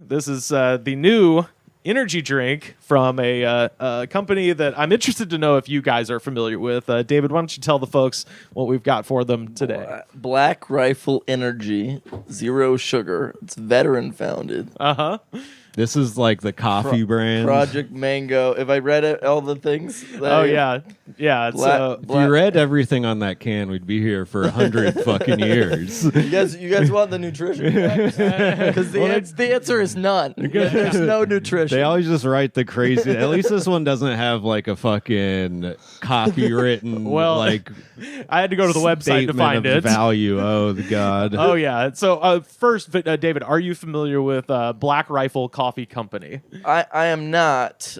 This is the new energy drink from a company that I'm interested to know if you guys are familiar with. David, why don't you tell the folks what we've got for them today? Black Rifle Energy, 0 sugar. It's veteran founded. Uh-huh. This is like the coffee brand. Project Mango. If I read it, all the things. Oh, yeah. Yeah. If you read everything on that can, we'd be here for 100 fucking years. You guys want the nutrition? Because the answer is none. There's no nutrition. They always just write the crazy. At least this one doesn't have like a fucking copywritten. Well, like I had to go to the website to find it. Value. Oh, the God. Oh, yeah. So first, David, are you familiar with Black Rifle Coffe Company? I am not.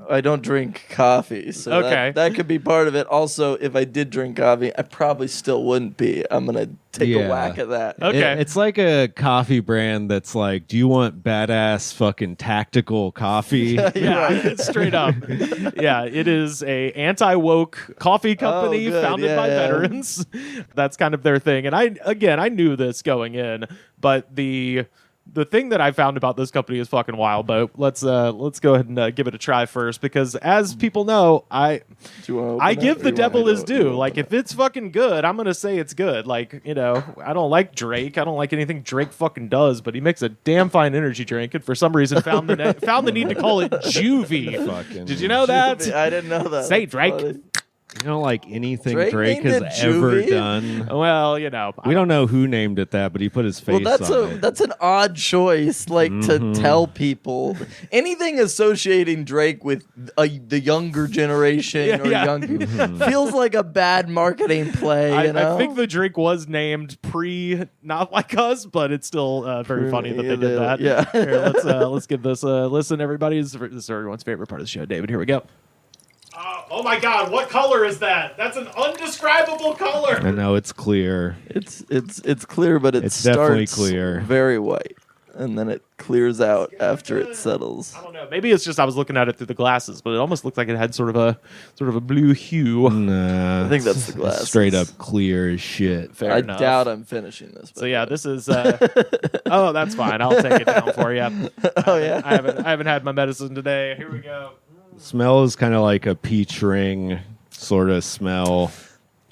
I don't drink coffee, so okay. that could be part of it. Also, if I did drink coffee, I probably still wouldn't be. I'm going to take a whack at that. Okay. It's like a coffee brand that's like, do you want badass fucking tactical coffee? Yeah, straight up. Yeah, it is a anti-woke coffee company founded by veterans. That's kind of their thing. And I knew this going in, but the thing that I found about this company is fucking wild, but let's go ahead and give it a try first, because as people know, I give the devil his due. Like, if it's fucking good, I'm gonna say it's good. Like, I don't like Drake. I don't like anything Drake fucking does, but he makes a damn fine energy drink, and for some reason found the need to call it Juvie. Did you know that? I didn't know that. Say Drake. Funny. You know, like anything Drake has ever Juvie? done. Well, we don't know who named it that, but he put his face on it. That's an odd choice, to tell people. Anything associating Drake with the younger generation young people feels like a bad marketing play. I think the drink was named Not Like Us, but it's still very funny that they did that. Yeah. Here, let's give this a listen, everybody. This is everyone's favorite part of the show. David, here we go. Oh my God! What color is that? That's an undescribable color. I know it's clear. It's clear, but it's definitely clear. Very white, and then it clears out after it settles. I don't know. Maybe it's just I was looking at it through the glasses, but it almost looked like it had sort of a blue hue. Nah, I think that's the glasses. Straight up clear as shit. Fair I enough. doubt I'm finishing this. So yeah, this is. Oh, that's fine. I'll take it down for you. Oh yeah. I haven't had my medicine today. Here we go. Smells kind of like a peach ring sort of smell.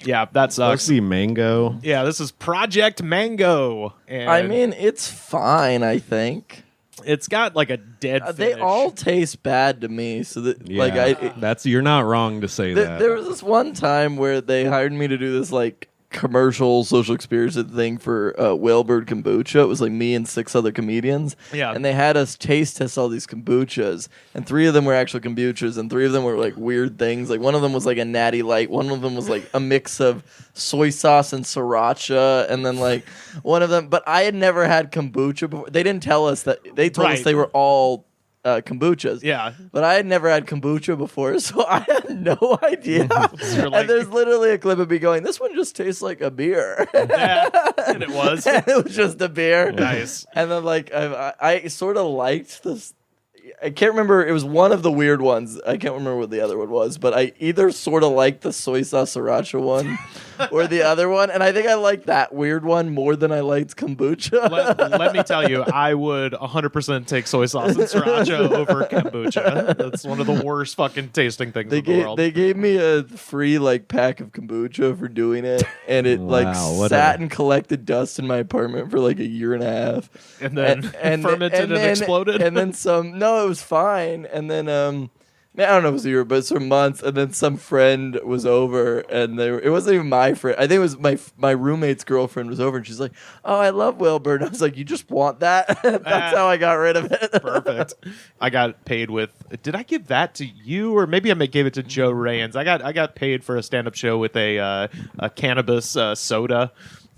Yeah, that sucks. Mostly mango. Yeah, this is Project Mango. And I mean, it's fine, I think. It's got like a dead finish. They all taste bad to me. So that, you're not wrong to say that. There was this one time where they hired me to do this commercial social experience thing for Whalebird Kombucha. It was like me and 6 other comedians. Yeah. And they had us taste test all these kombuchas. And 3 of them were actual kombuchas, and 3 of them were like weird things. Like one of them was like a natty light. One of them was like a mix of soy sauce and sriracha. And then like one of them, but I had never had kombucha before. They didn't tell us that. They told us they were all kombuchas. Yeah. But I had never had kombucha before, so I had no idea. And there's literally a clip of me going, this one just tastes like a beer. Yeah, and it was. And it was just a beer. Nice. And then I sort of liked this. I can't remember. It was one of the weird ones. I can't remember what the other one was, but I either sort of liked the soy sauce sriracha one or the other one. And I think I liked that weird one more than I liked kombucha. Let me tell you, I would 100% take soy sauce and sriracha over kombucha. That's one of the worst fucking tasting things in the world. They gave me a free pack of kombucha for doing it, and it sat and collected dust in my apartment for like a year and a half, and then fermented and exploded. And then some. No, it was fine. And then I don't know if it was a year, but it's for months. And then some friend was over, and it wasn't even my friend. I think it was my roommate's girlfriend was over, and she's like, "Oh, I love Whalebird." And I was like, "You just want that?" That's how I got rid of it. Perfect. I got paid with. Did I give that to you, or maybe I gave it to Joe Raines? I got paid for a stand-up show with a cannabis soda.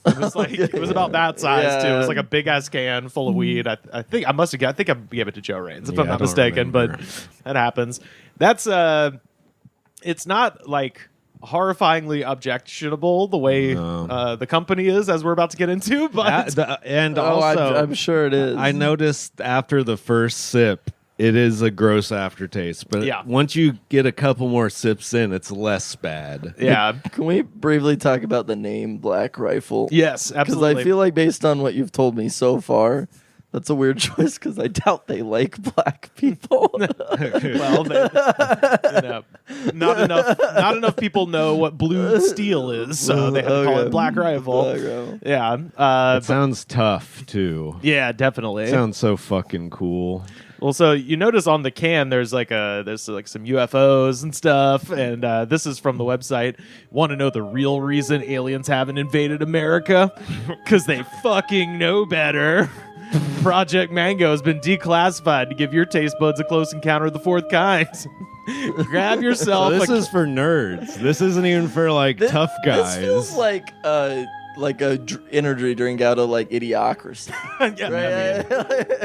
It was it was about that size too. It was like a big ass can full of weed. I think I gave it to Joe Raines if I'm not mistaken, but that happens. That's it's not like horrifyingly objectionable the way the company is, as we're about to get into, but also I'm sure it is. I noticed after the first sip, it is a gross aftertaste, but once you get a couple more sips in, it's less bad. Yeah. Can we briefly talk about the name Black Rifle? Yes, absolutely. Because I feel like based on what you've told me so far, That's a weird choice because I doubt they like black people. Well, not enough people know what blue steel is, so they have to call it Black Rifle. Black Rifle. Yeah, it sounds tough too. Yeah, definitely. It sounds so fucking cool. Well, so you notice on the can there's like some UFOs and stuff, and this is from the website. Want to know the real reason aliens haven't invaded America? Because they fucking know better. Project Mango has been declassified to give your taste buds a close encounter of the fourth kind. Grab yourself. So this is for nerds. This isn't even for tough guys. This feels like a energy drink out of Idiocracy. Yeah, right?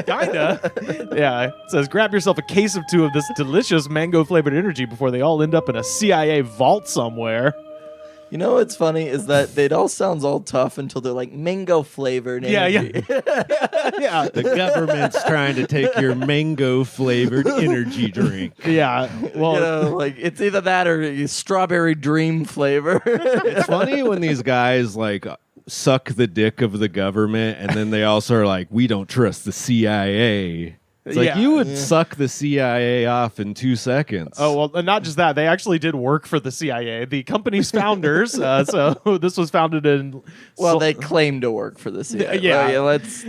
Kinda. Yeah. It says grab yourself a case of 2 of this delicious mango flavored energy before they all end up in a CIA vault somewhere. You know what's funny is that it all sounds all tough until they're mango flavored energy. Yeah. The government's trying to take your mango flavored energy drink. Yeah. Well, it's either that or strawberry dream flavor. It's funny when these guys suck the dick of the government and then they also are like, we don't trust the CIA. It's you would suck the CIA off in 2 seconds. Oh, well, and not just that. They actually did work for the CIA. The company's founders, so this was founded in... Well, they claim to work for the CIA. Yeah. Let's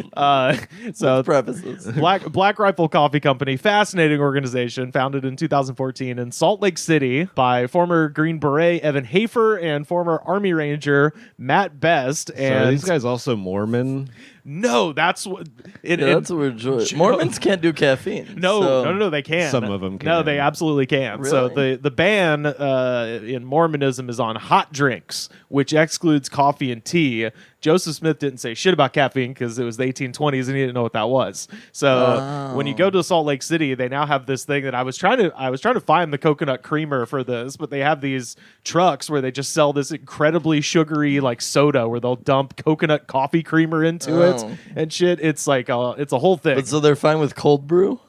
preface this. Black Rifle Coffe Company, fascinating organization, founded in 2014 in Salt Lake City by former Green Beret Evan Hafer and former Army Ranger Matt Best. And so are these guys also Mormon? No, that's what... that's a weird choice. Mormons can't do caffeine. No, they can. Some of them can. No, they absolutely can. Really? So the ban in Mormonism is on hot drinks, which excludes coffee and tea. Joseph Smith didn't say shit about caffeine because it was the 1820s and he didn't know what that was. So when you go to Salt Lake City, they now have this thing that I was trying to find the coconut creamer for this, but they have these trucks where they just sell this incredibly sugary soda where they'll dump coconut coffee creamer into it and shit. It's it's a whole thing. But so they're fine with cold brew?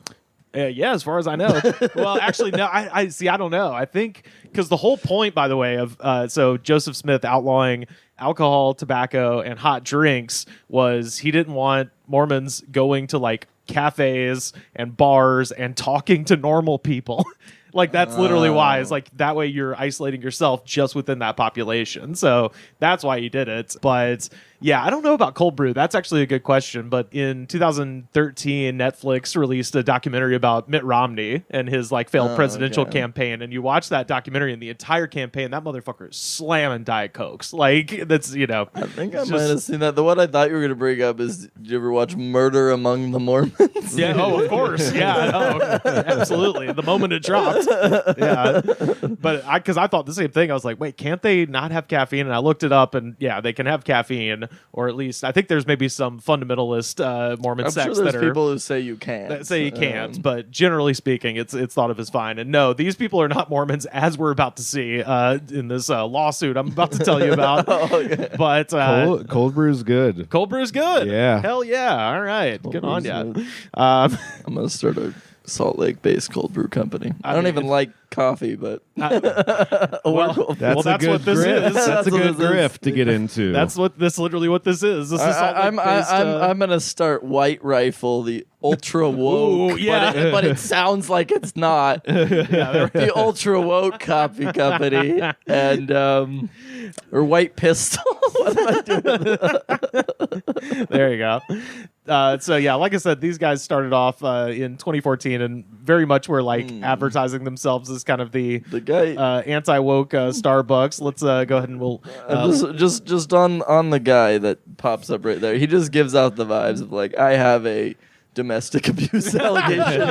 Yeah, as far as I know. Well, actually, no. I see. I don't know. I think because the whole point, by the way, of so Joseph Smith outlawing alcohol, tobacco, and hot drinks was he didn't want Mormons going to cafes and bars and talking to normal people. That's literally why. It's that way you're isolating yourself just within that population. So that's why he did it. But yeah, I don't know about cold brew. That's actually a good question. But in 2013, Netflix released a documentary about Mitt Romney and his failed presidential campaign. And you watch that documentary and the entire campaign, that motherfucker is slamming Diet Cokes. That's, I think I might have seen that. The one I thought you were going to bring up is, did you ever watch Murder Among the Mormons? Yeah, of course. Yeah, absolutely. The moment it dropped. Yeah. But because I thought the same thing. I was like, wait, can't they not have caffeine? And I looked it up and yeah, they can have caffeine. Or at least I think there's maybe some fundamentalist Mormon sects that are people who say you can't. That say you can't, but generally speaking, it's thought of as fine. And no, these people are not Mormons, as we're about to see in this lawsuit I'm about to tell you about. Okay. But cold brew's good. Cold brew's good. Yeah. Hell yeah. All right. Good on ya. I'm gonna start a Salt Lake-based cold brew company. I don't even like coffee, but that's what this is. That's a good grift to get into. That's literally what this is. This is I'm gonna start White Rifle, the ultra woke. Ooh, yeah. but it sounds like it's not. The ultra woke coffee company and or White Pistol. What am I doing? There you go. So yeah, like I said, these guys started off in 2014 and very much were advertising themselves as kind of the guy anti-woke Starbucks. Let's go ahead and we'll just on the guy that pops up right there. He just gives out the vibes of I have a domestic abuse allegation.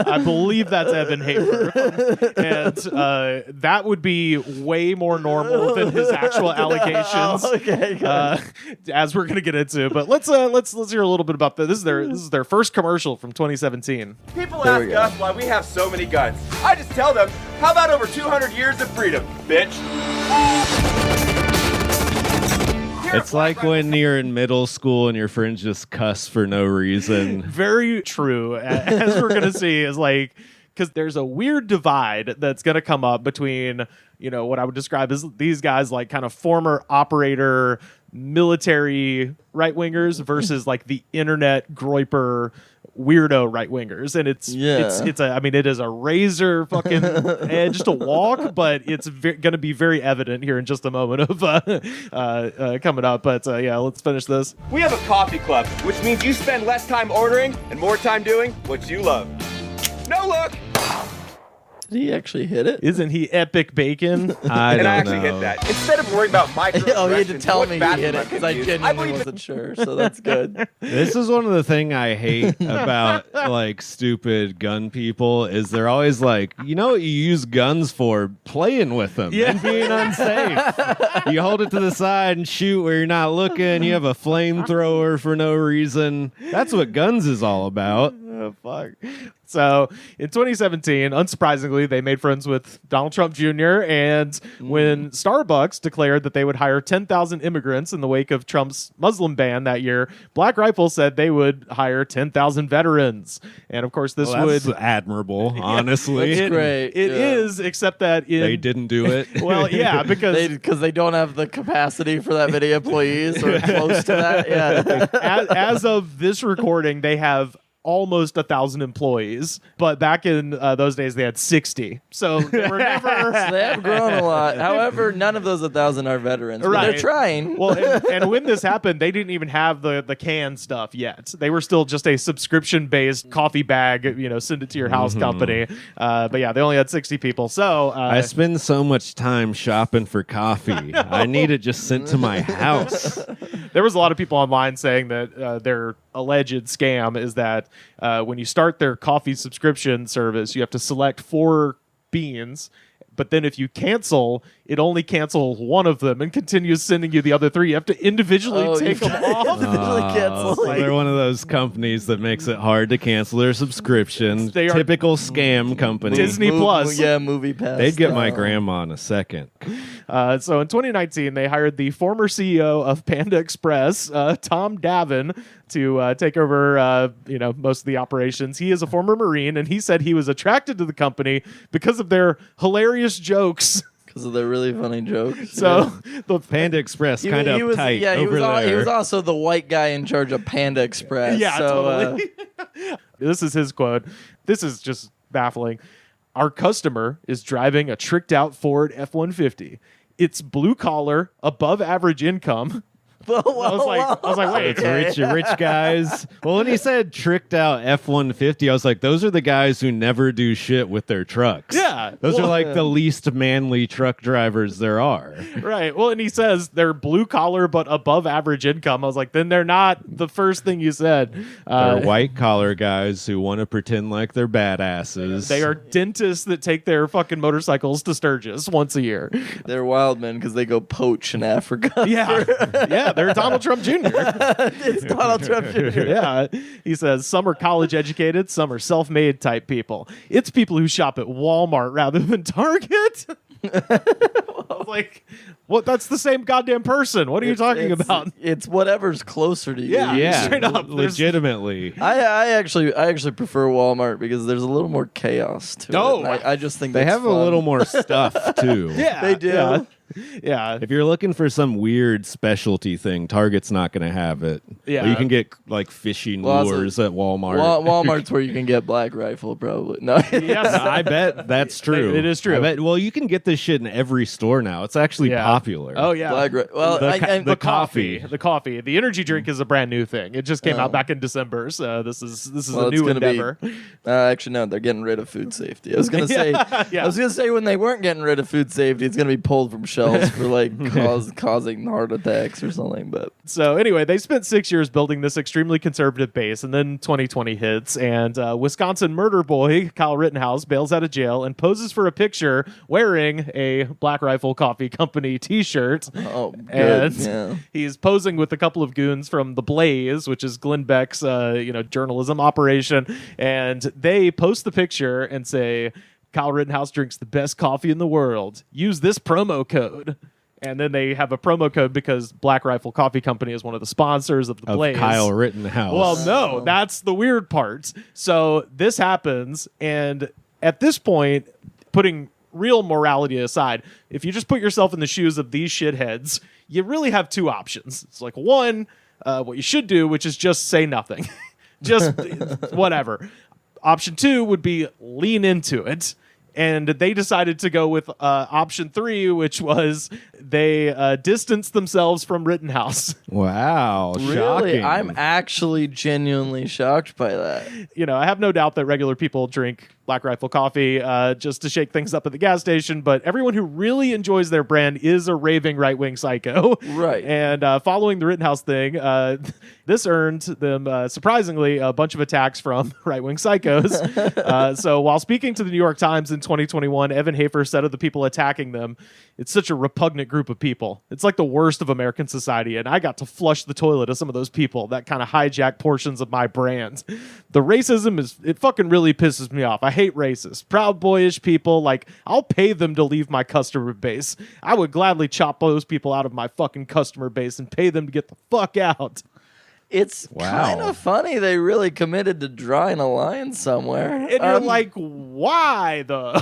I believe that's Evan Hafer. And that would be way more normal than his actual allegations. Okay. As we're going to get into. But let's hear a little bit about this. This is their first commercial from 2017. People ask us why we have so many guns. I just tell them, how about over 200 years of freedom, bitch? It's like when you're in middle school and your friends just cuss for no reason. Very true. As we're going to see, is because there's a weird divide that's going to come up between, what I would describe as these guys like kind of former operator military right-wingers versus like the internet groiper weirdo right-wingers, and it is a razor fucking edge to walk, but it's going to be very evident here in just a moment of coming up. But let's finish this. We have a coffee club, which means you spend less time ordering and more time doing what you love. No look. Did he actually hit it? Isn't he epic bacon? I actually hit that. Instead of worrying about microaggressions, Oh, he had to tell me he hit it because I confused. genuinely wasn't sure. So that's good. This is one of the things I hate about like stupid gun people is they're always like, you know what you use guns for? Playing with them and being unsafe. You hold it to the side and shoot where you're not looking. You have a flamethrower for no reason. That's what guns is all about. Oh, fuck. So in 2017, unsurprisingly, they made friends with Donald Trump Jr. And when Starbucks declared that they would hire 10,000 immigrants in the wake of Trump's Muslim ban that year, Black Rifle said they would hire 10,000 veterans. And of course, this that's would admirable, honestly. That's great. It is, except that They didn't do it. Well, yeah, because they don't have the capacity for that many employees or close to that. Yeah. as of this recording, they have almost 1,000 employees, but back in those days they had 60. So they were never. So they have grown a lot. However, none of those 1,000 are veterans. But they're trying. Well, and when this happened, they didn't even have the canned stuff yet. They were still just a subscription-based coffee bag, send it to your house company. But yeah, they only had 60 people. So I spend so much time shopping for coffee. I need it just sent to my house. There was a lot of people online saying that their alleged scam is that when you start their coffee subscription service, you have to select 4 beans, but then if you cancel, it only cancels one of them and continues sending you the other 3. You have to individually take them off. Cancel. So they're one of those companies that makes it hard to cancel their subscription. They are typical scam company. Disney Plus. Yeah, Movie Pass. They'd get my grandma in a second. So in 2019, they hired the former CEO of Panda Express, Tom Davin, to take over, most of the operations. He is a former Marine, and he said he was attracted to the company because of their hilarious jokes. Because of their really funny jokes. So the Panda Express kind of uptight he over there. He was also the white guy in charge of Panda Express. Yeah, totally. This is his quote. This is just baffling. Our customer is driving a tricked-out Ford F-150. It's blue-collar, above-average income. I was like, wait. It's rich guys. Well, when he said tricked out F-150, I was like, those are the guys who never do shit with their trucks. Yeah. Those are like the least manly truck drivers there are. Right. Well, and he says they're blue collar but above average income. I was like, then they're not the first thing you said. They're white collar guys who want to pretend like they're badasses. They are dentists that take their fucking motorcycles to Sturgis once a year. They're wild men because they go poach in Africa. Yeah, they're Donald Trump Jr. It's Donald Trump Jr. Yeah. He says some are college educated, some are self-made type people. It's people who shop at Walmart rather than Target. Like, what? That's the same goddamn person. What are you talking about? It's whatever's closer to you. Yeah, straight up. Legitimately. I actually prefer Walmart because there's a little more chaos to it. I just think they have fun. a little more stuff too. Yeah, they do. Yeah. If you're looking for some weird specialty thing, Target's not going to have it. Yeah. Or you can get like fishing lures at Walmart. Walmart's where you can get Black Rifle, probably. No. Yes. I bet that's true. It is true. Well, you can get this shit in every store now. It's actually popular. Oh, yeah. The coffee. The coffee. The energy drink is a brand new thing. It just came out back in December, so this is a new endeavor. Actually, no, they're getting rid of food safety. I was going to say, I was going to say when they weren't getting rid of food safety, it's going to be pulled from shelves for like causing heart attacks or something. But so anyway, they spent 6 years building this extremely conservative base, and then 2020 hits, and Wisconsin murder boy Kyle Rittenhouse bails out of jail and poses for a picture wearing a Black Rifle Coffe Company T-shirt. Oh, good. And yeah. he's posing with a couple of goons from The Blaze, which is Glenn Beck's journalism operation, and they post the picture and say, Kyle Rittenhouse drinks the best coffee in the world. Use this promo code. And then they have a promo code because Black Rifle Coffe Company is one of the sponsors of The Blaze. Kyle Rittenhouse. Well, no, that's the weird part. So this happens, and at this point, putting real morality aside, if you just put yourself in the shoes of these shitheads, you really have two options. It's like, one, what you should do, which is just say nothing. Just whatever. Option 2 would be lean into it. And they decided to go with option 3, which was they distanced themselves from Rittenhouse. Wow. Really? Shocking. I'm actually genuinely shocked by that. You know, I have no doubt that regular people drink Black Rifle Coffee just to shake things up at the gas station, but everyone who really enjoys their brand is a raving right-wing psycho. Right. And following the Rittenhouse thing, this earned them, surprisingly, a bunch of attacks from right-wing psychos. So while speaking to the New York Times in 2021, Evan Hafer said of the people attacking them, "It's such a repugnant group of people. It's like the worst of American society, and I got to flush the toilet of some of those people that kind of hijack portions of my brand. The racism it fucking really pisses me off. I hate racists. Proud Boyish people, like, I'll pay them to leave my customer base. I would gladly chop those people out of my fucking customer base and pay them to get the fuck out." It's kind of funny they really committed to drawing a line somewhere. And you're like, why though?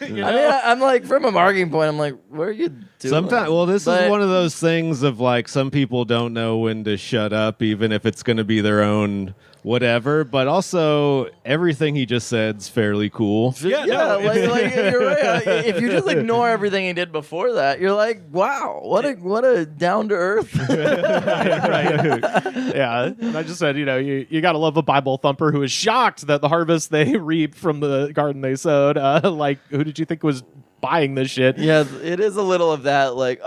You know? I mean, I'm like, from a marketing point, I'm like, what are you doing? Sometimes, well, this is one of those things of like some people don't know when to shut up, even if it's going to be their own whatever. But also, everything he just said is fairly cool. Yeah, like you're right. If you just ignore everything he did before that, you're like, wow, what a down to earth. Right. Yeah. And I just said, you got to love a Bible thumper who is shocked that the harvest they reaped from the garden they sowed. Like, who did you think was buying this shit? Yeah, it is a little of that, like,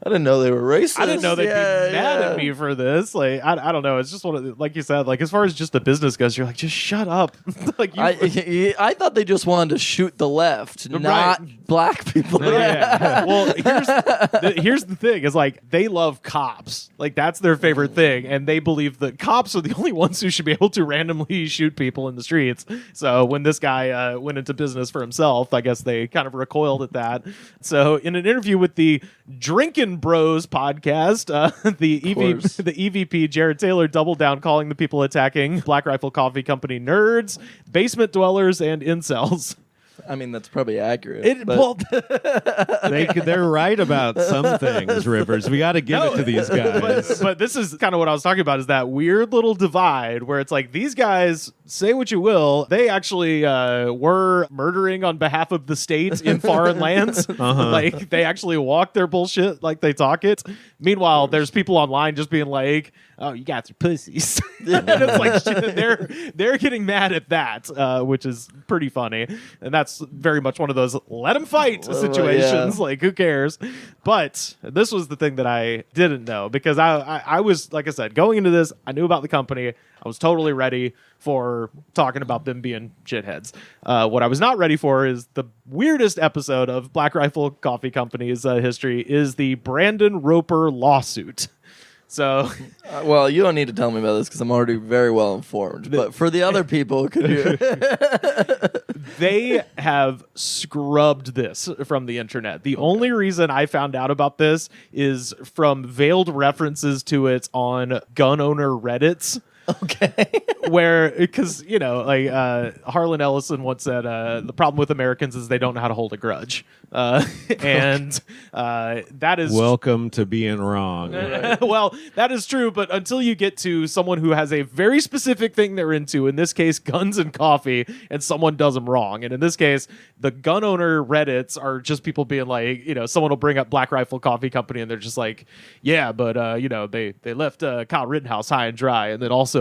I didn't know they were racist. I didn't know they'd be mad at me for this. Like, I don't know. It's just one of the, like you said, like as far as just the business goes, you're like, just shut up. Like I thought they just wanted to shoot the left, not black people. Yeah. Well, here's the thing: is like they love cops. Like that's their favorite thing, and they believe that cops are the only ones who should be able to randomly shoot people in the streets. So when this guy went into business for himself, I guess they kind of recoiled at that. So in an interview with the Drinkin' Bros podcast, the EVP Jared Taylor doubled down, calling the people attacking Black Rifle Coffee Company nerds, basement dwellers, and incels. I mean, that's probably accurate. They're right about some things, Rivers. We got to give it to these guys. But this is kind of what I was talking about, is that weird little divide where it's like these guys, say what you will, they actually were murdering on behalf of the state in foreign lands. Like they actually walk their bullshit like they talk it. Meanwhile, there's people online just being like, "Oh, you guys are pussies." And it's like they're getting mad at that, which is pretty funny. And that's very much one of those let them fight situations. Like, who cares? But this was the thing that I didn't know, because I was, like I said, going into this, I knew about the company. I was totally ready for talking about them being shitheads. What I was not ready for is the weirdest episode of Black Rifle Coffee Company's history is the Brandon Roper lawsuit. So, well, you don't need to tell me about this because I'm already very well informed. But for the other people, could you? They have scrubbed this from the internet. The only reason I found out about this is from veiled references to it on gun owner Reddits. Okay. Where, because, Harlan Ellison once said, the problem with Americans is they don't know how to hold a grudge. And that is... Welcome to being wrong. Well, that is true, but until you get to someone who has a very specific thing they're into, in this case, guns and coffee, and someone does them wrong. And in this case, the gun owner Reddits are just people being like, someone will bring up Black Rifle Coffee Company, and they're just like, yeah, but, they left Kyle Rittenhouse high and dry, and then also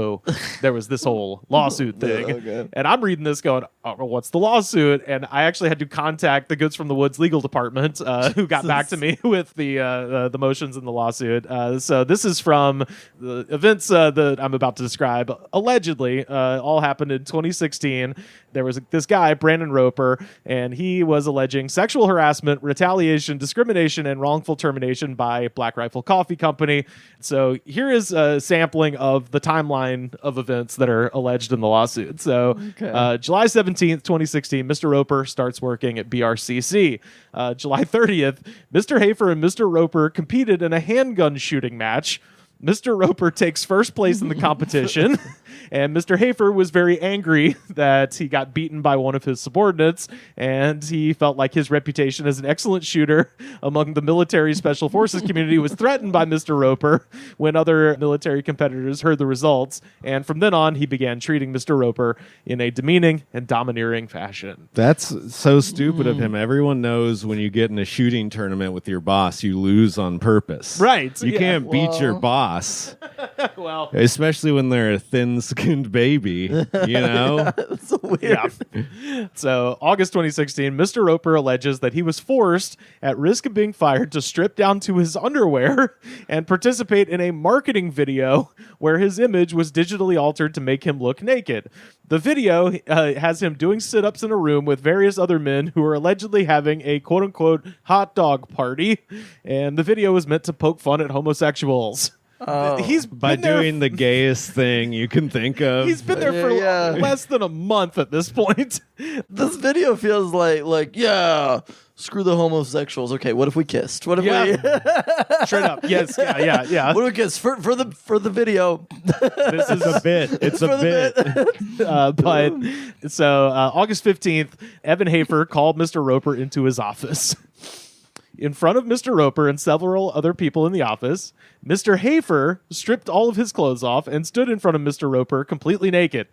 there was this whole lawsuit thing. Okay. And I'm reading this going, oh, well, what's the lawsuit? And I actually had to contact the Goods from the Woods legal department, who got back to me with the motions in the lawsuit. So this is from the events that I'm about to describe. Allegedly, all happened in 2016. There was this guy, Brandon Roper, and he was alleging sexual harassment, retaliation, discrimination, and wrongful termination by Black Rifle Coffee Company. So here is a sampling of the timeline of events that are alleged in the lawsuit. So July 17th, 2016, Mr. Roper starts working at BRCC. July 30th, Mr. Hafer and Mr. Roper competed in a handgun shooting match. Mr. Roper takes first place in the competition, and Mr. Hafer was very angry that he got beaten by one of his subordinates, and he felt like his reputation as an excellent shooter among the military special forces community was threatened by Mr. Roper when other military competitors heard the results, and from then on, he began treating Mr. Roper in a demeaning and domineering fashion. That's so stupid of him. Everyone knows when you get in a shooting tournament with your boss, you lose on purpose. Right. You can't beat your boss. Well, especially when they're a thin-skinned baby, you know? That's so weird. yeah. So, August 2016, Mr. Roper alleges that he was forced, at risk of being fired, to strip down to his underwear and participate in a marketing video where his image was digitally altered to make him look naked. The video has him doing sit-ups in a room with various other men who are allegedly having a quote-unquote hot dog party, and the video was meant to poke fun at homosexuals. He's By doing the gayest thing you can think of. He's been there for less than a month at this point. This video feels like screw the homosexuals. Okay, what if we kissed? What if we Straight up. Yes. Yeah. What if we kissed for the video? This is a bit. It's a bit. But so August 15th, Evan Hafer called Mr. Roper into his office. In front of Mr. Roper and several other people in the office, Mr. Hafer stripped all of his clothes off and stood in front of Mr. Roper completely naked.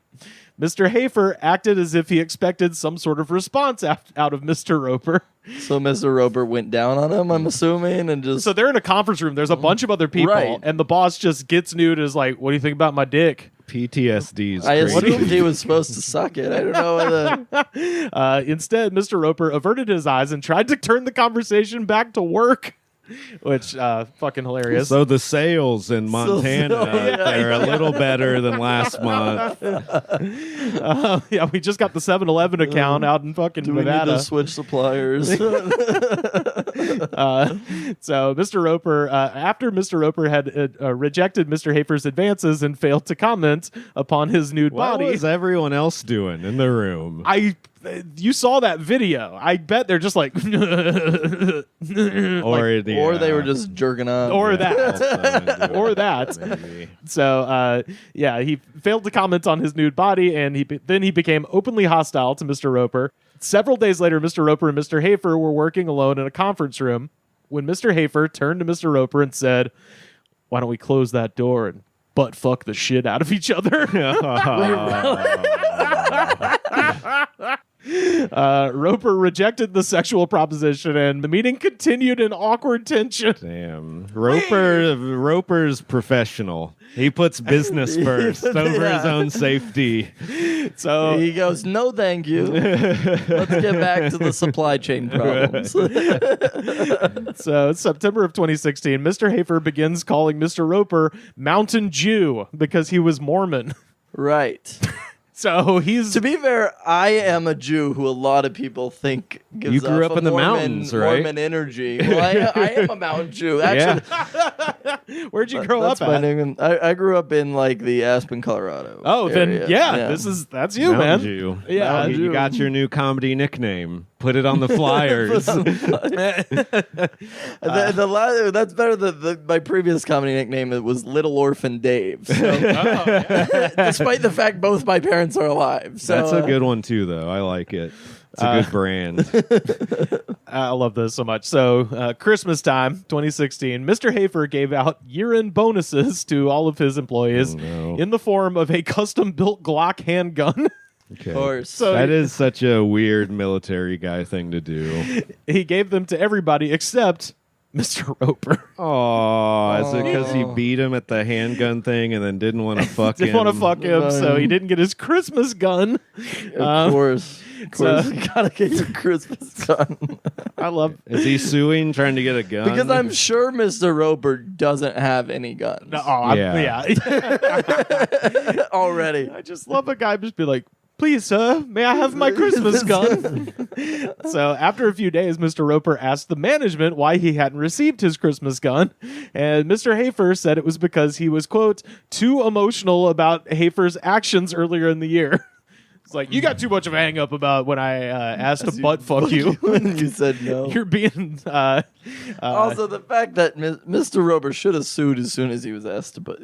Mr. Hafer acted as if he expected some sort of response out of Mr. Roper. So Mr. Roper went down on him, I'm assuming, and just... So they're in a conference room. There's a bunch of other people, Right. and the boss just gets nude and is like, what do you think about my dick? PTSD is I crazy. assumed he was supposed to suck it. I don't know whether... Instead, Mr. Roper averted his eyes and tried to turn the conversation back to work, which fucking hilarious. So the sales in Montana, they're a yeah. little better than last month. Yeah, we just got the 7-Eleven account out in fucking Do we need Nevada. to switch suppliers? So Mr. Roper, after Mr. Roper had rejected Mr. Hafer's advances and failed to comment upon his nude What body, was everyone else doing in the room? you saw that video. I bet they're just like, or they were just jerking off. or that. Or that. Maybe. So, he failed to comment on his nude body, and then he became openly hostile to Mr. Roper. Several days later, Mr. Roper and Mr. Hafer were working alone in a conference room when Mr. Hafer turned to Mr. Roper and said, "Why don't we close that door and butt fuck the shit out of each other?" Roper rejected the sexual proposition, and the meeting continued in awkward tension. Damn. Roper's professional. He puts business first over his own safety. So he goes, no, thank you. Let's get back to the supply chain problems. So September of 2016, Mr. Hafer begins calling Mr. Roper Mountain Jew because he was Mormon. Right. So he's... To be fair, I am a Jew who a lot of people think gives You grew off up a in the Mormon, mountains, right? Mormon energy. Well, I am a mountain Jew. Actually, Where'd you grow that's up my at? name. I grew up in like the Aspen, Colorado. Oh, area. then that's you, Mountain man. Jew. Yeah. Mountain Jew. You got your new comedy nickname. Put it on the flyers. That's better than my previous comedy nickname. It was Little Orphan Dave. So, despite the fact both my parents are alive. So, That's a good one too, though. I like it. It's a good brand. I love this so much. So Christmas time, 2016, Mr. Hafer gave out year-end bonuses to all of his employees in the form of a custom-built Glock handgun. Okay. Of course. So That is such a weird military guy thing to do. he gave them to everybody except Mr. Roper. Oh, is it because he beat him at the handgun thing and then didn't want to fuck him? Didn't want to fuck him, so he didn't get his Christmas gun. Of course. You gotta get your Christmas gun. I love... Is he suing, trying to get a gun? Because I'm sure Mr. Roper doesn't have any guns Yeah. already. I just love a guy just be like, "Please, sir, may I have my Christmas gun?" So after a few days, Mr. Roper asked the management why he hadn't received his Christmas gun. And Mr. Hafer said it was because he was, quote, too emotional about Hafer's actions earlier in the year. It's like, you got too much of a hang up about when I asked to butt fuck you. And you said no. You're being... Also, the fact that Mr. Roper should have sued as soon as he was asked to butt...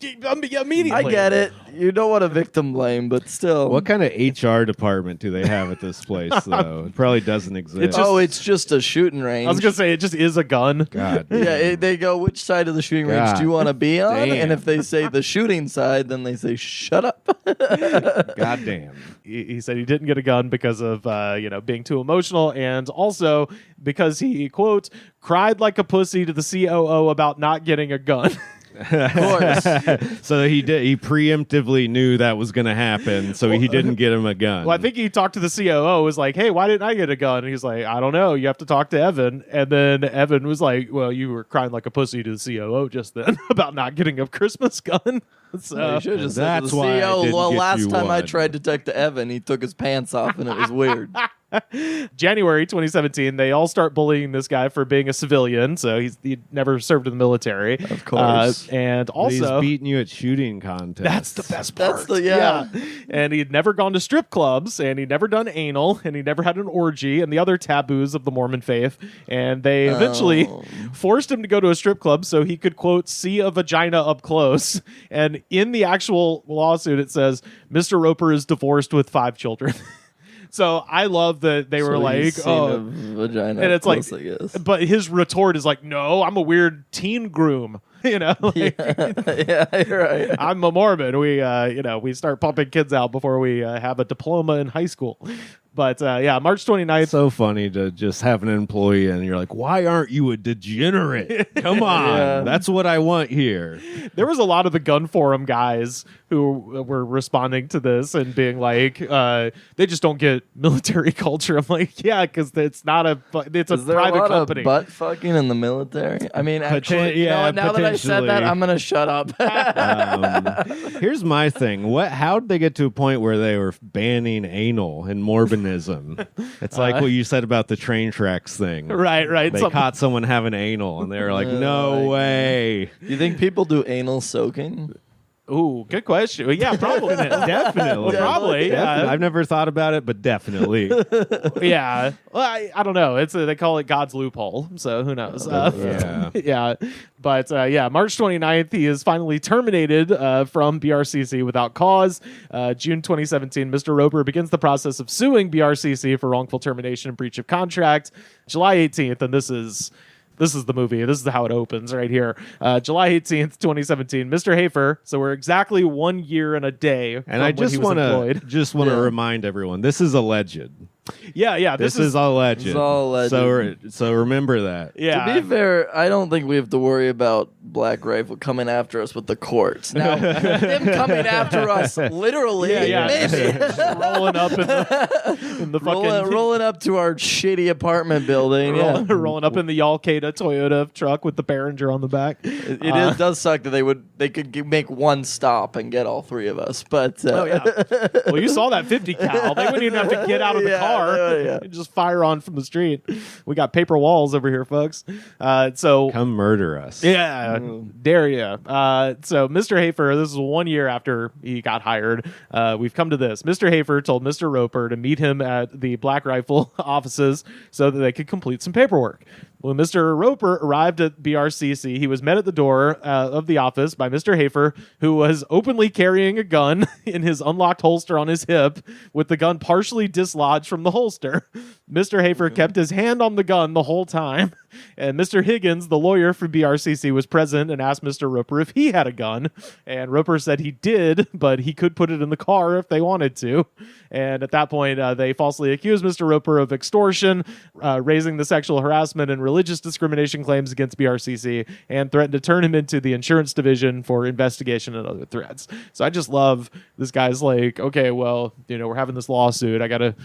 Immediately. I get it. You don't want a victim blame, but still. What kind of HR department do they have at this place, though? It probably doesn't exist. It's just a shooting range. I was going to say, it just is a gun. God. Yeah, they go, which side of the shooting range do you want to be on? Damn. And if they say the shooting side, then they say, shut up. God damn. He said he didn't get a gun because of being too emotional, and also because he, quote, cried like a pussy to the COO about not getting a gun. Of course. So he preemptively knew that was going to happen, so he didn't get him a gun. Well, I think he talked to the COO, was like, hey, why didn't I get a gun? And he's like, I don't know. You have to talk to Evan. And then Evan was like, well, you were crying like a pussy to the COO just then about not getting a Christmas gun. So You should have just said That's to the why I CEO, didn't well, get last you time I one." tried to talk to Evan, he took his pants off and it was weird. January 2017, they all start bullying this guy for being a civilian. So he never served in the military. Of course. And But also... he's beating you at shooting contests. That's the best part. That's the, yeah. And he'd never gone to strip clubs, and he'd never done anal, and he never had an orgy, and the other taboos of the Mormon faith. And they eventually forced him to go to a strip club so he could, quote, see a vagina up close. And in the actual lawsuit, it says, Mr. Roper is divorced with 5 children. So I love that they were like, he's seen a vagina and it's close, like, I guess. but his retort is like, no, I'm a weird teen groom. Like, Yeah, you're right. I'm a Mormon. We start pumping kids out before we have a diploma in high school. But March 29th. It's so funny to just have an employee and you're like, why aren't you a degenerate? Come on. Yeah. That's what I want here. There was a lot of the gun forum guys who were responding to this and being like, they just don't get military culture. I'm like, yeah, because it's not it's a Is there private a lot company. of butt fucking in the military? I mean, actually, yeah, now that I said that, potentially. I'm going to shut up. Here's my thing. How did they get to a point where they were banning anal and Mormonism? It's like what you said about the train tracks thing. Right. They caught someone having anal and they were like, no way. You think people do anal soaking? Ooh, good question. Well, yeah, probably. Definitely. Well, probably. Definitely. Yeah. I've never thought about it, but definitely. Yeah. Well, I don't know. They call it God's loophole. So who knows? Yeah. Yeah. But March 29th, he is finally terminated from BRCC without cause. June 2017, Mr. Roper begins the process of suing BRCC for wrongful termination and breach of contract. July 18th, and this is the movie. This is how it opens right here. July 18th, 2017, Mr. Hafer. So we're exactly 1 year and a day from And I when he was employed. just want to remind everyone, this is alleged. Yeah. This is alleged. This is all alleged. So remember that. Yeah. To be fair, I don't think we have to worry about Black Rifle coming after us with the courts. Now, them coming after us, literally, maybe. Just rolling up in the fucking rolling up to our shitty apartment building. rolling up in the Yalcada Toyota truck with the Behringer on the back. It does suck that they could make one stop and get all 3 of us. But Well, you saw that 50 cal. They wouldn't even have to get out of the car. Yeah. Just fire on from the street. We got paper walls over here, folks. So Come murder us. yeah, dare ya. So Mr. Hafer, this is 1 year after he got hired. We've come to this. Mr. Hafer told Mr. Roper to meet him at the Black Rifle offices so that they could complete some paperwork. When Mr. Roper arrived at BRCC, he was met at the door of the office by Mr. Hafer, who was openly carrying a gun in his unlocked holster on his hip, with the gun partially dislodged from the holster. Mr. Hafer kept his hand on the gun the whole time, and Mr. Higgins, the lawyer for BRCC, was present and asked Mr. Roper if he had a gun. And Roper said he did, but he could put it in the car if they wanted to. And at that point, they falsely accused Mr. Roper of extortion, raising the sexual harassment and religious discrimination claims against BRCC, and threatened to turn him into the insurance division for investigation and other threats. So I just love this guy's like, okay, well, we're having this lawsuit. I gotta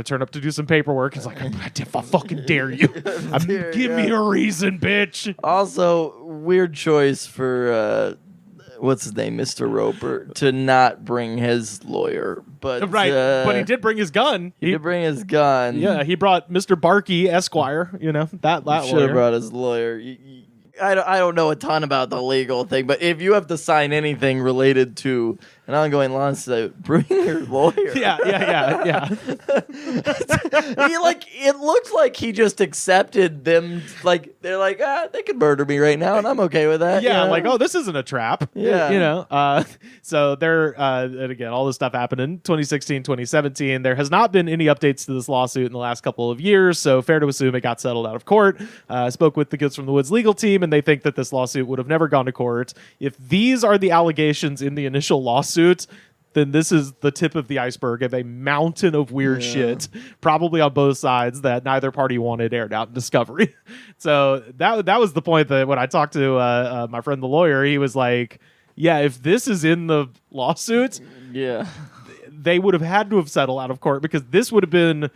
turn up to do some paperwork. He's like, if I fucking dare you, give me a reason, bitch. Also, weird choice for what's his name, Mr. Roper, to not bring his lawyer. But Right, but he did bring his gun. He did bring his gun. Yeah, he brought Mr. Barkey Esquire. That Should have lawyer. brought his lawyer. I don't know a ton about the legal thing, but if you have to sign anything related to an ongoing lawsuit, bring your lawyer. Yeah. It looks like he just accepted them. Like they're like, they could murder me right now, and I'm okay with that. Yeah, you know? like, oh, this isn't a trap. Yeah. So there, and again, all this stuff happened in 2016, 2017. There has not been any updates to this lawsuit in the last couple of years, so fair to assume it got settled out of court. I spoke with the Goods from the Woods legal team, and they think that this lawsuit would have never gone to court. If these are the allegations in the initial lawsuit, then this is the tip of the iceberg of a mountain of weird shit, probably on both sides, that neither party wanted aired out in discovery. So that was the point that when I talked to my friend the lawyer, he was like, yeah, if this is in the lawsuit, they would have had to have settled out of court, because this would have been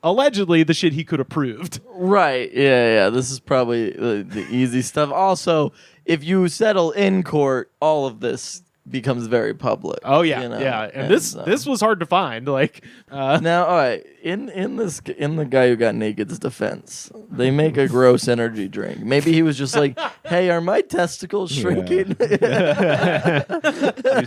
allegedly the shit he could have proved. Right. Yeah. This is probably the easy stuff. Also, if you settle in court, all of this becomes very public. Oh yeah, you know? yeah. And this was hard to find. Like now, all right. In the guy who got naked's defense, they make a gross energy drink. Maybe he was just like, "Hey, are my testicles shrinking?" You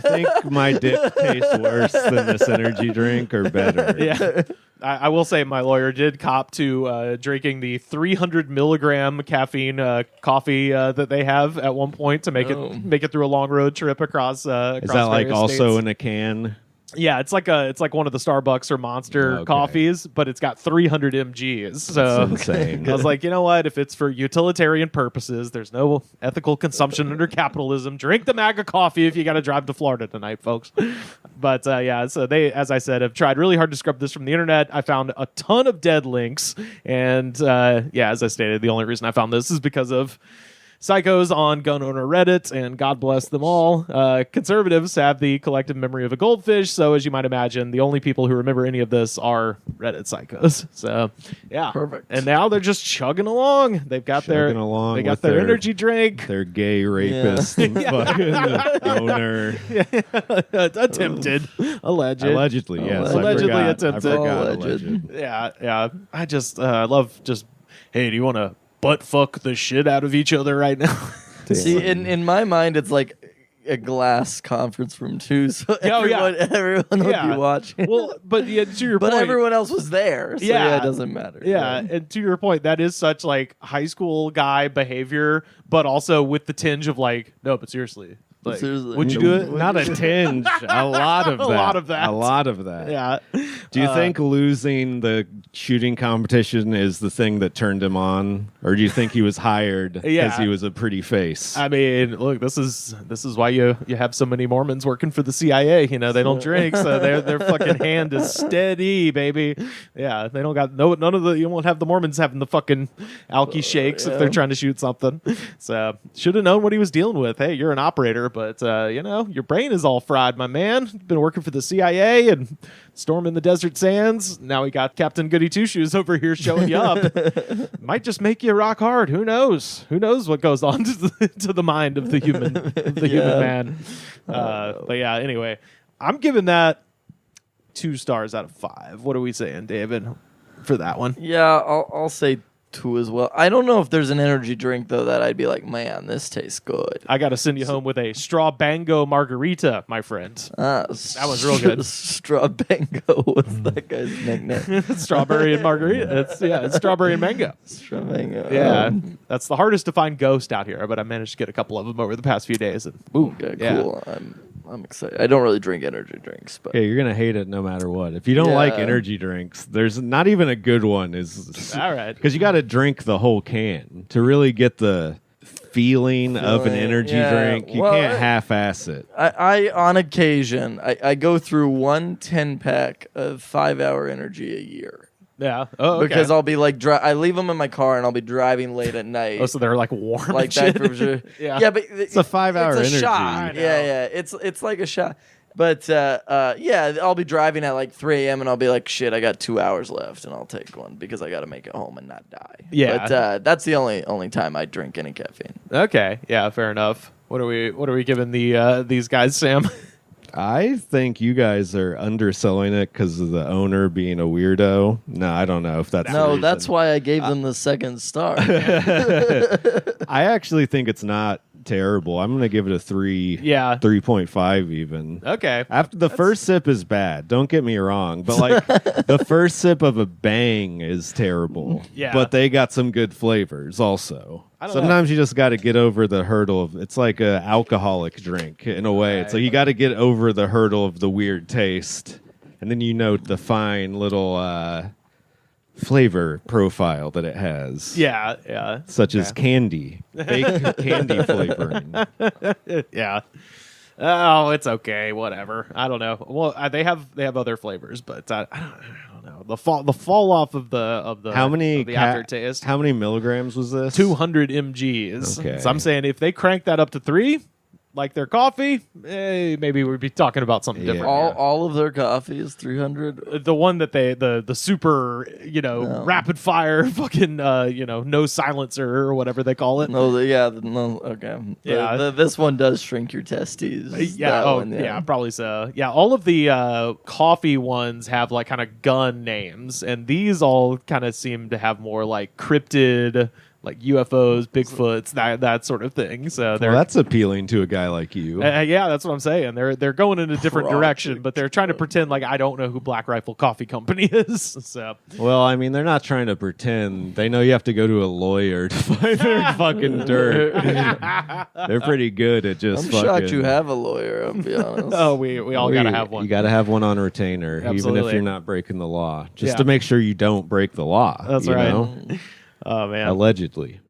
think my dick tastes worse than this energy drink, or better? Yeah. I will say my lawyer did cop to drinking the 300 milligram caffeine coffee that they have at one point to make it through a long road trip across. Is that like also states. in a can? Yeah, it's like one of the Starbucks or Monster coffees, but it's got 300 mgs. So that's insane. I was like, you know what? If it's for utilitarian purposes, there's no ethical consumption under capitalism. Drink the MAGA coffee if you got to drive to Florida tonight, folks. But so they, as I said, have tried really hard to scrub this from the internet. I found a ton of dead links, and as I stated, the only reason I found this is because of psychos on gun owner Reddit, and God bless them all. Conservatives have the collective memory of a goldfish, so as you might imagine, the only people who remember any of this are Reddit psychos. So, yeah. Perfect. And now they're just chugging along. They've got their energy drink. Their gay rapist and fucking owner. Attempted. Allegedly, yes. Allegedly I forgot Alleged. Yeah. I just love just, hey, do you want to butt fuck the shit out of each other right now? See, in my mind, it's like a glass conference room too, so everyone would be watching. Well, but to your point, but everyone else was there, so it doesn't matter. Yeah, and to your point, that is such like high school guy behavior, but also with the tinge of like, no, but seriously. Like, seriously. would you do it? Not a tinge. A lot of that. A lot of that. Yeah. Yeah. Do you think losing the shooting competition is the thing that turned him on, or do you think he was hired because he was a pretty face? I mean, look, this is why you have so many Mormons working for the CIA. You know, they don't drink, so their fucking hand is steady, baby. Yeah, they don't got none of the. You won't have the Mormons having the fucking alky shakes if they're trying to shoot something. So should have known what he was dealing with. Hey, you're an operator, but your brain is all fried, my man. Been working for the CIA and storming the desert sands. Now we got Captain Goody Two Shoes over here showing you up. Might just make you rock hard. Who knows? Who knows what goes on to the mind of the human human man? But yeah, anyway, I'm giving that 2 stars out of 5. What are we saying, David, for that one? Yeah, I'll say 2 as well. I don't know if there's an energy drink though that I'd be like, man, this tastes good. I got to send you home with a straw bango margarita, my friend. That was real good. Straw bango. What's that guy's nickname? Strawberry and margarita. It's strawberry and mango. Straw bango. Yeah, that's the hardest to find ghost out here, but I managed to get a couple of them over the past few days. And okay, cool. I'm excited. I don't really drink energy drinks, but you're gonna hate it no matter what. If you don't like energy drinks, there's not even a good one. Is all right, because you got to drink the whole can to really get the feeling of an energy drink. You can't half-ass it. I on occasion I go through 1 10-pack of 5-hour energy a year. Yeah. Oh, okay. Because I'll be like, I leave them in my car and I'll be driving late at night. Oh, so they're like warm, like that. Yeah, but it's a 5-hour energy. Shot. Yeah. It's like a shot. But I'll be driving at like 3 a.m. and I'll be like, shit, I got 2 hours left, and I'll take one because I got to make it home and not die. Yeah. But that's the only time I drink any caffeine. Okay. Yeah. Fair enough. What are we giving these guys, Sam? I think you guys are underselling it because of the owner being a weirdo. No, I don't know if that's the No, reason. that's why I gave them the second star. I actually think it's not terrible. I'm going to give it a 3. Yeah. 3.5 even. Okay. After the first sip is bad. Don't get me wrong, but like the first sip of a bang is terrible. Yeah. But they got some good flavors also. I don't Sometimes you just got to get over the hurdle of it's like a alcoholic drink in a way. It's like you got to get over the hurdle of the weird taste, and then you note the fine little flavor profile that it has. Yeah, yeah. Such as candy, fake candy flavoring. Yeah. Oh, it's okay. Whatever. I don't know. Well, they have other flavors, but I don't know. The fall off of the How many of the aftertaste. How many milligrams was this? 200 mgs. Okay. So I'm saying if they crank that up to 3, like their coffee, maybe we'd be talking about something different. All of their coffee is 300. The one that the super, rapid fire fucking, no silencer or whatever they call it. Okay. Yeah. This one does shrink your testes. Yeah. That Oh, one, yeah. Probably so. Yeah. All of the coffee ones have like kind of gun names, and these all kind of seem to have more like cryptid, like UFOs, Bigfoots, that sort of thing. So that's appealing to a guy like you. Yeah, that's what I'm saying. They're going in a different direction, but they're trying to pretend like I don't know who Black Rifle Coffe Company is. So, well, I mean, they're not trying to pretend. They know you have to go to a lawyer to find their fucking dirt. They're pretty good at just. I'm fucking... shocked you have a lawyer. I'll be honest. Oh, we all gotta have one. You gotta have one on retainer, Absolutely. even if you're not breaking the law, just to make sure you don't break the law. That's you right. know? Oh man. Allegedly.